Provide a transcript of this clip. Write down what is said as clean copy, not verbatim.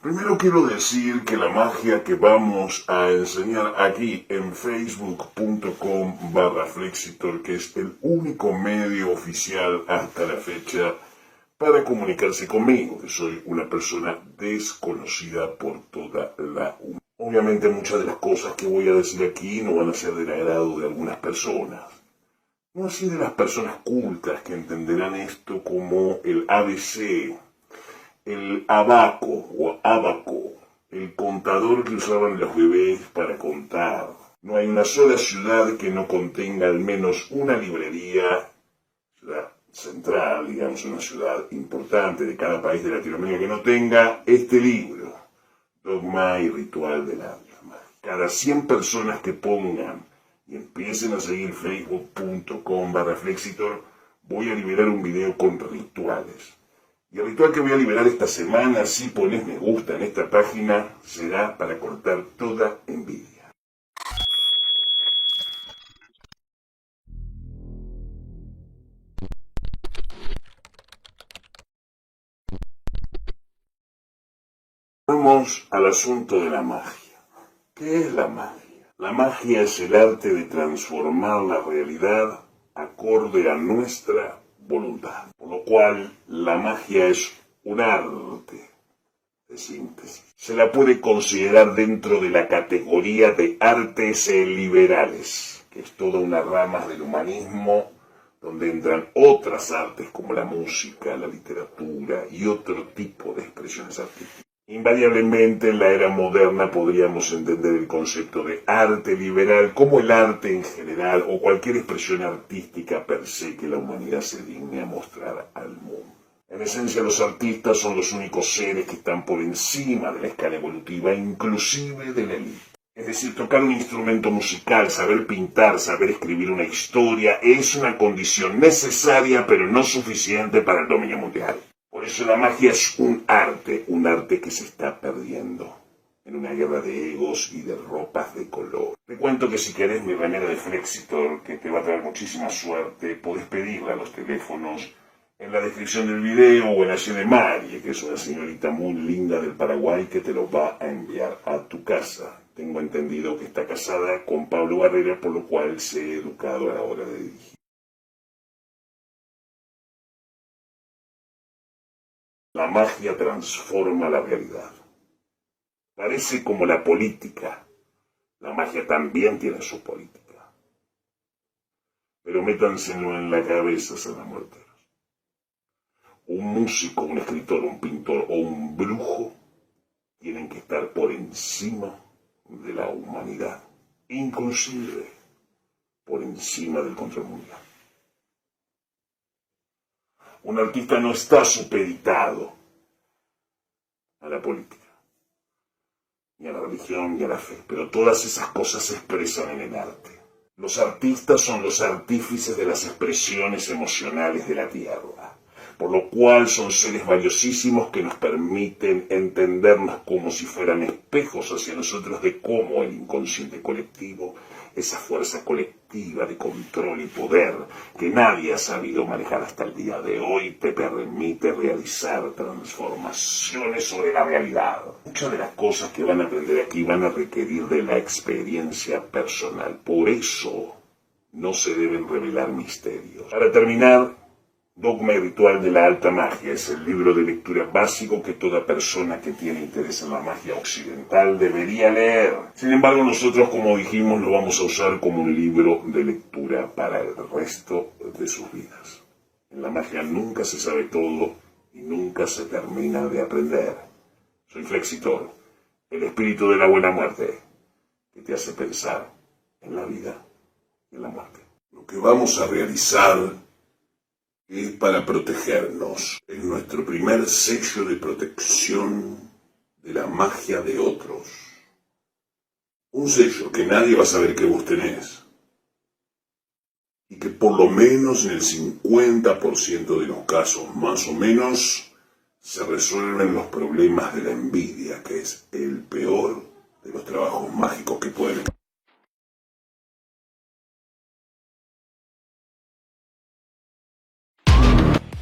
Primero quiero decir que la magia que vamos a enseñar aquí en facebook.com/Flexitor, que es el único medio oficial hasta la fecha para comunicarse conmigo, que soy una persona desconocida por toda la humanidad. Obviamente muchas de las cosas que voy a decir aquí no van a ser del agrado de algunas personas. No así de las personas cultas que entenderán esto como el ABC, el abaco o abaco, el contador que usaban los bebés para contar. No hay una sola ciudad que no contenga al menos una librería, ciudad central, digamos, una ciudad importante de cada país de Latinoamérica que no tenga este libro, Dogma y Ritual de la Alma. Cada 100 personas que pongan y empiecen a seguir facebook.com/Flexitor, voy a liberar un video con rituales. Y el ritual que voy a liberar esta semana, si pones me gusta en esta página, será para cortar toda envidia. Vamos al asunto de la magia. ¿Qué es la magia? La magia es el arte de transformar la realidad acorde a nuestra voluntad. Por lo cual, la magia es un arte de síntesis. Se la puede considerar dentro de la categoría de artes liberales, que es toda una rama del humanismo, donde entran otras artes como la música, la literatura y otro tipo de expresiones artísticas. Invariablemente en la era moderna podríamos entender el concepto de arte liberal como el arte en general o cualquier expresión artística per se que la humanidad se digne a mostrar al mundo. En esencia, los artistas son los únicos seres que están por encima de la escala evolutiva, inclusive de la élite. Es decir, tocar un instrumento musical, saber pintar, saber escribir una historia, es una condición necesaria pero no suficiente para el dominio mundial. Por eso la magia es un arte que se está perdiendo en una guerra de egos y de ropas de color. Te cuento que si querés mi remera de Flexitor, que te va a traer muchísima suerte, podés pedirla a los teléfonos en la descripción del video o en la de Marie, que es una señorita muy linda del Paraguay que te lo va a enviar a tu casa. Tengo entendido que está casada con Pablo Barrera, por lo cual se ha educado a la hora de dirigir. La magia transforma la realidad. Parece como la política. La magia también tiene su política. Pero métanselo en la cabeza, muerteros. Un músico, un escritor, un pintor o un brujo tienen que estar por encima de la humanidad, inclusive por encima del control mundial. Un artista no está supeditado a la política, ni a la religión, ni a la fe, pero todas esas cosas se expresan en el arte. Los artistas son los artífices de las expresiones emocionales de la tierra, por lo cual son seres valiosísimos que nos permiten entendernos como si fueran espejos hacia nosotros de cómo el inconsciente colectivo, esa fuerza colectiva de control y poder que nadie ha sabido manejar hasta el día de hoy, te permite realizar transformaciones sobre la realidad. Muchas de las cosas que van a aprender aquí van a requerir de la experiencia personal. Por eso no se deben revelar misterios. Para terminar, Dogma y Ritual de la Alta Magia es el libro de lectura básico que toda persona que tiene interés en la magia occidental debería leer. Sin embargo, nosotros, como dijimos, lo vamos a usar como un libro de lectura para el resto de sus vidas. En la magia nunca se sabe todo y nunca se termina de aprender. Soy Flexitor, el espíritu de la buena muerte, que te hace pensar en la vida y en la muerte. Lo que vamos a realizar es para protegernos. Es nuestro primer sello de protección de la magia de otros. Un sello que nadie va a saber que vos tenés. Y que por lo menos en el 50% de los casos, más o menos, se resuelven los problemas de la envidia, que es el peor de los trabajos mágicos que pueden